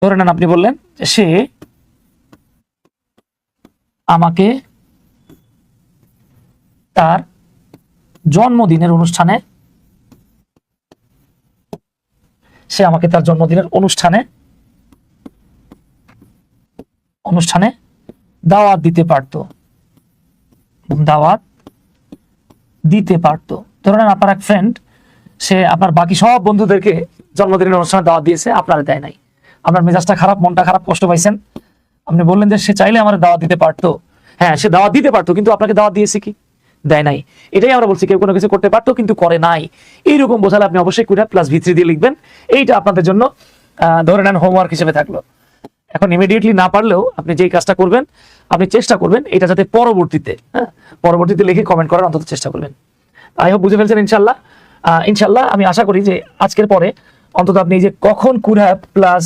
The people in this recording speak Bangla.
ধরে নেন আপনি বললেন যে সে আমাকে তার জন্মদিনের অনুষ্ঠানে দাওয়াত দিতে পারতো। ধরে নেন আপনার এক ফ্রেন্ড, সে আপনার বাকি সব বন্ধুদেরকে জন্মদিনের অনুষ্ঠানে দাওয়াত দিয়েছে, আপনার দেয় নাই। আপনার মেজাজটা খারাপ, মনটা খারাপ, কষ্ট পাইছেন। আপনি বললেন যে সে চাইলে আমার দাওয়াত দিতে পারতো। হ্যাঁ, সে দাওয়াত দিতে পারতো, কিন্তু আপনাকে দাওয়াত দিয়েছে কি? দেয় নাই। এটাই আমরা বলছি, কেউ কোনো কিছু করতে পারতো কিন্তু করে নাই। এইরকম বোঝালে আপনি অবশ্যই কুইরা প্লাস V3 দিয়ে লিখবেন। এইটা আপনাদের জন্য ধরে নেন হোমওয়ার্ক হিসেবে থাকলো। এখন ইমিডিয়েটলি না পারলেও আপনি যেই কাজটা করবেন, আপনি চেষ্টা করবেন এটা যাতে পরবর্তীতে লিখে কমেন্ট করার অন্তত চেষ্টা করবেন। আই হোপ বুঝে ফেলছেন ইনশাল্লাহ। আমি আশা করি যে আজকের পরে অন্তত আপনি যে কখন কুড়া প্লাস